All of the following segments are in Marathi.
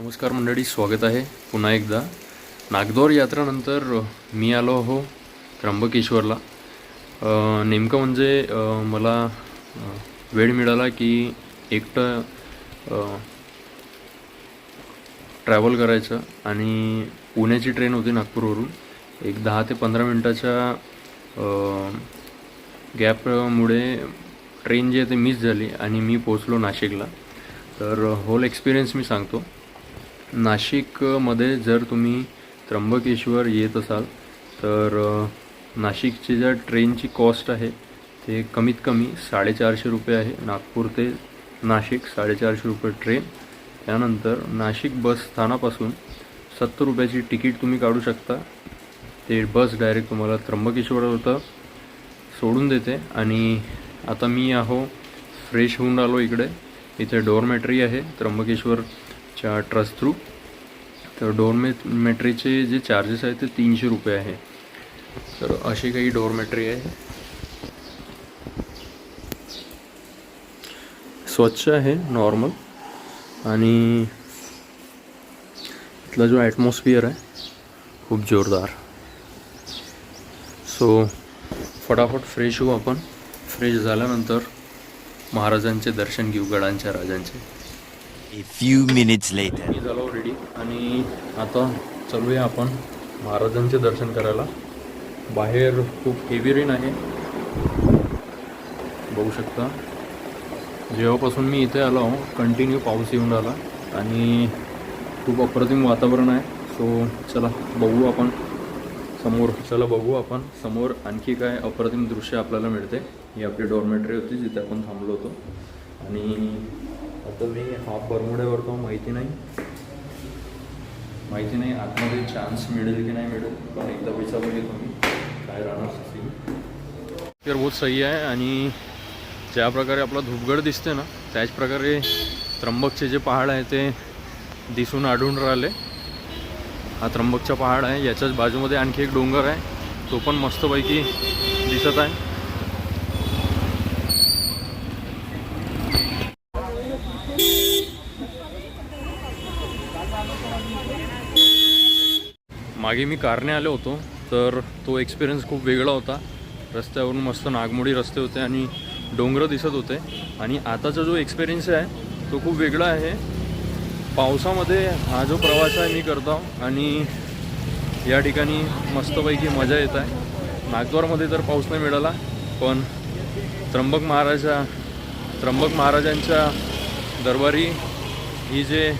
नमस्कार मंडळी, स्वागत आहे पुन्हा एकदा नागदोर यात्रेनंतर मी आलो हो त्र्यंबकेश्वरला। नेमकं म्हणजे मला वेळ मिळाला की एकटं ट्रॅव्हल करायचं आणि पुण्याची ट्रेन होती नागपूरवरून। एक 10 ते 15 मिनटाच्या गॅपमुळे ट्रेन जी आहे ती मिस झाली आणि मी पोचलो नाशिकला। तर होल एक्सपिरियन्स मी सांगतो। नाशिकमध्ये जर तुम्ही त्र्यंबकेश्वर येत असाल तर नाशिकची ज्या ट्रेनची कॉस्ट आहे ते कमीत कमी 450 रुपये आहे। नागपूर ते नाशिक 450 रुपये ट्रेन। त्यानंतर नाशिक बस स्थानापासून 70 रुपयाची तिकीट तुम्ही काढू शकता। ते बस डायरेक्ट तुम्हाला त्र्यंबकेश्वरवर सोडून देते। आणि आता मी फ्रेश होऊन आलो इकडे। इथे डॉर्मेटरी आहे त्र्यंबकेश्वरच्या ट्रस्ट थ्रू। तर डॉर्मेटरीचे जे चार्जेस आहेत ते 300 रुपये आहे। तर अशी काही डॉर्मेटरी आहे, स्वच्छ आहे, नॉर्मल, आणि इथला जो ॲटमॉस्फिअर आहे खूप जोरदार। सो फटाफट फ्रेश होऊ आपण। फ्रेश झाल्यानंतर महाराजांचे दर्शन घेऊ, गडांच्या राजांचे। A few minutes later. मी झालो रेडी आणि आता चालूया आपण महाराजांचे दर्शन करायला। बाहेर खूप हेवी रेन आहे, बघू शकता। जेव्हापासून मी इथे आलो कंटिन्यू पाऊस येऊन राहिला आणि खूप अप्रतिम वातावरण आहे। सो चला बघू आपण समोर आणखी काय अप्रतिम दृश्य आपल्याला मिळते। ही आपली डॉर्मेटरी होती जिथे आपण थांबलो होतो। आणि आता मी हाफ बरमुड्यावर तो माहिती नाही आतमध्ये चान्स मिळेल की नाही मिळेल, पण एकदा विचारून घेतो मी काय राहणार सीन। तर बहुत सही आहे। आणि ज्या प्रकारे आपला धूपगड दिसते ना, त्याच प्रकारे त्र्यंबकचे जे पहाड आहे ते दिसून आढळून राहिले। हा त्र्यंबकचा पहाड आहे, याच्याच बाजूमध्ये आणखी एक डोंगर आहे, तो पण मस्तपैकी दिसत आहे। मागे मी कारने आलो होतो तर तो एक्सपिरियन्स खूप वेगळा होता। रस्त्यावरून मस्त नागमोडी रस्ते होते आणि डोंगर दिसत होते। आणि आताचा जो एक्सपिरियन्स आहे तो खूप वेगळा आहे। पावसामध्ये हा जो प्रवास आहे मी करतो आणि या ठिकाणी मस्तपैकी मजा येत आहे। नागद्वारमध्ये तर पाऊस नाही मिळाला, पण त्र्यंबक महाराजांच्या दरबारी ही जे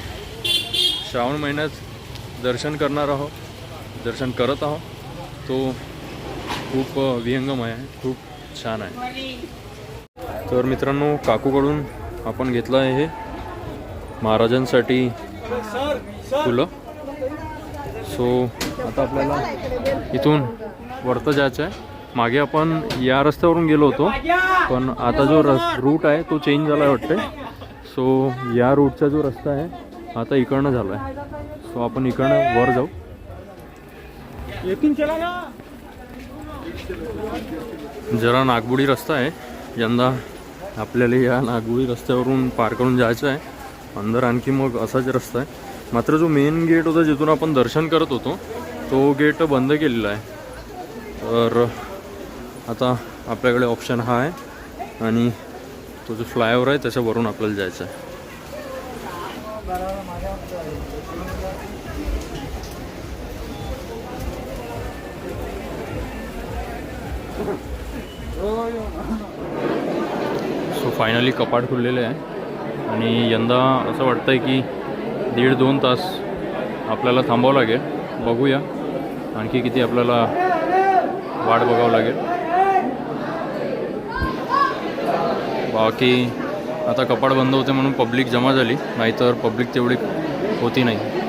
श्रावण महिन्यात दर्शन करत आहोत तो खूप विहंगमय आहे, खूप छान आहे। तर मित्रांनो, काकूकडून आपण घेतलं आहे हे महाराजांसाठी फुलं। सो आता आपल्याला इथून वरतं जायचं आहे। मागे आपण या रस्त्यावरून गेलो होतो, पण आता जो रूट आहे तो चेंज झाला आहे वाटते। सो या रूटचा जो रस्ता आहे आता इकडनं झाला आहे। सो आपण इकडनं वर जाऊ। जरा नागबुडी रस्ता आहे, यंदा आपल्याला या नागबुडी रस्त्यावरून पार करून जायचं आहे अंदर। आणखी मग असाच रस्ता आहे, मात्र जो मेन गेट होता जिथून आपण दर्शन करत होतो तो गेट बंद केलेला आहे। तर आता आपल्याकडे ऑप्शन हा आहे आणि तो जो फ्लायओव्हर आहे त्याच्यावरून आपल्याला जायचं आहे। सो फायनली कपाट खुललेले आहे आणि यंदा असं वाटतं आहे की 1.5-2 तास आपल्याला थांबावं लागेल। बघूया आणखी किती आपल्याला वाट बघावं लागेल। बाकी आता कपाट बंद होते म्हणून पब्लिक जमा झाली, नाहीतर पब्लिक तेवढी होती नाही।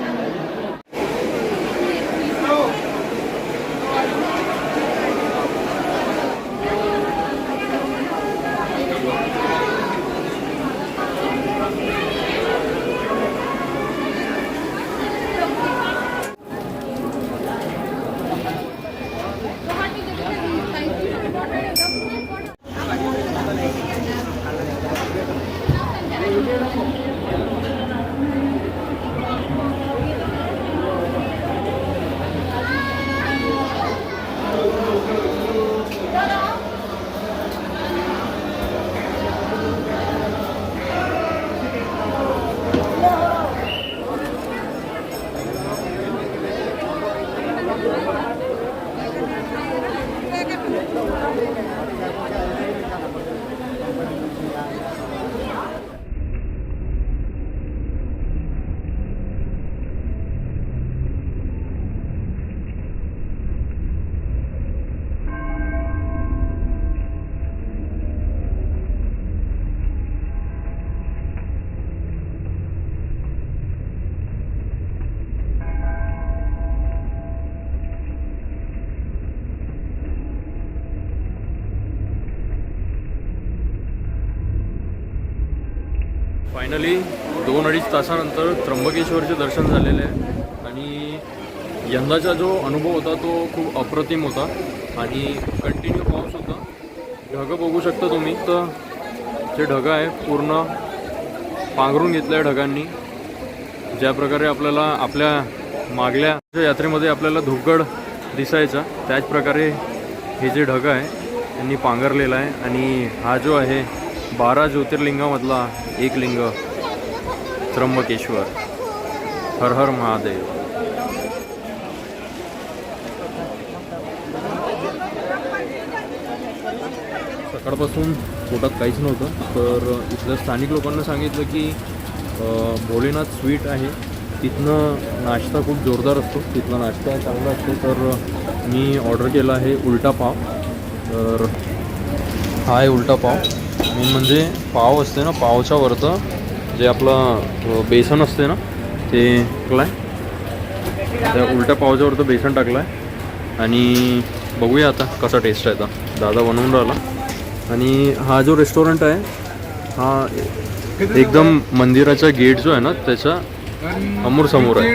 फायनली 2-2.5 तासानंतर त्र्यंबकेश्वरचे दर्शन झालेले आहे आणि यंदाचा जो अनुभव होता तो खूप अप्रतिम होता आणि कंटिन्यू पाऊस होता. ढगं बघू शकता तुम्ही, तर जे ढगं आहे पूर्ण पांघरून घेतलं आहे ढगांनी. ज्या प्रकारे आपल्याला आपल्या मागल्या यात्रेमध्ये आपल्याला धुपगड दिसायचा त्याच प्रकारे हे जे ढगं आहे त्यांनी पांघरलेलं आहे. आणि हा जो आहे 12 ज्योतिर्लिंगामधला एक लिंग त्र्यंबकेश्वर. हर हर महादेव. सकाळपासून पोटात काहीच नव्हतं, तर इथल्या स्थानिक लोकांना सांगितलं की भोलेनाथ स्वीट आहे, तिथनं नाश्ता खूप जोरदार असतो, तिथला नाश्ता चांगला असतो. तर मी ऑर्डर केला आहे उलटा पाव. तर हा आहे उलटा पाव. मेन म्हणजे पाव असते ना, पावच्या वरतं जे आपलं बेसन असते ना ते टाकलं आहे. त्या उलट्या पावच्या वरतं बेसन टाकलं आहे आणि बघूया आता कसा टेस्ट आहे. आता दादा बनवून राहिला. आणि हा जो रेस्टॉरंट आहे हा एकदम मंदिराचा गेट जो आहे ना त्याच्या समोर आहे.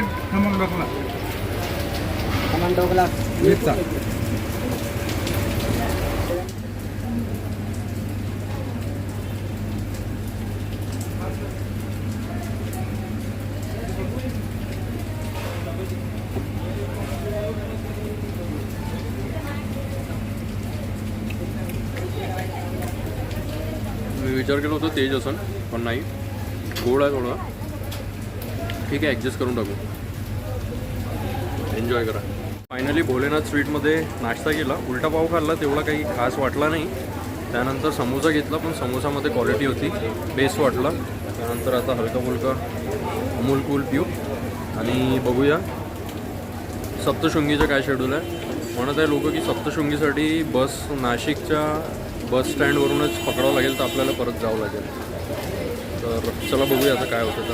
मी विचार केला होता तेज असन, पण नाही, गोड आहे थोडा. ठीक आहे, ॲडजस्ट करून टाकू. एन्जॉय करा. फायनली भोलेनाथ स्वीटमध्ये नाश्ता केला, उलटा पाव खाल्ला, तेवढा काही खास वाटला नाही. त्यानंतर समोसा घेतला, पण समोसामध्ये क्वालिटी होती, बेस्ट वाटला. त्यानंतर आता हलका फुलका अमूल कूल पिऊ आणि बघूया सप्तशृंगीचं काय शेड्यूल आहे. म्हणत आहे लोक की सप्तशृंगीसाठी बस नाशिकच्या बस स्टँडवरूनच पकडावं लागेल, तर आपल्याला परत जावं लागेल. तर चला बघूया आता काय होतं. तर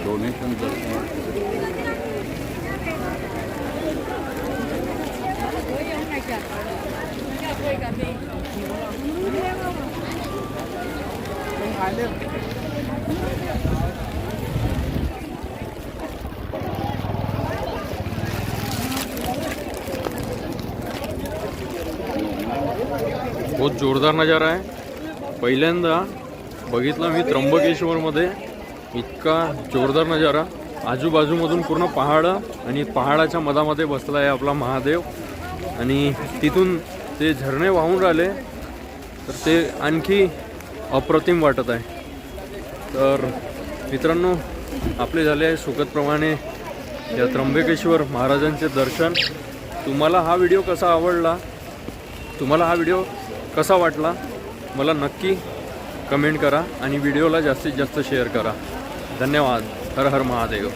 डोनेशन बहुत जोरदार नजारा आहे. पहिल्यांदा बघितला मी त्र्यंबकेश्वरमध्ये इतका जोरदार नजारा. आजूबाजूमधून पूर्ण पहाड आणि पहाडाच्या मधामध्ये बसला आहे आपला महादेव आणि तिथून ते झरणे वाहून राहिले, तर ते आणखी अप्रतिम वाटत आहे. तर मित्रांनो, आपले झाले आहे सुखदप्रमाणे या त्र्यंबकेश्वर महाराजांचे दर्शन. तुम्हाला हा व्हिडिओ कसा आवडला, तुम्हाला हा व्हिडिओ कसा वाटला मला नक्की कमेंट करा आणि व्हिडिओला जास्तीत जास्त शेअर करा. धन्यवाद. हर हर महादेव.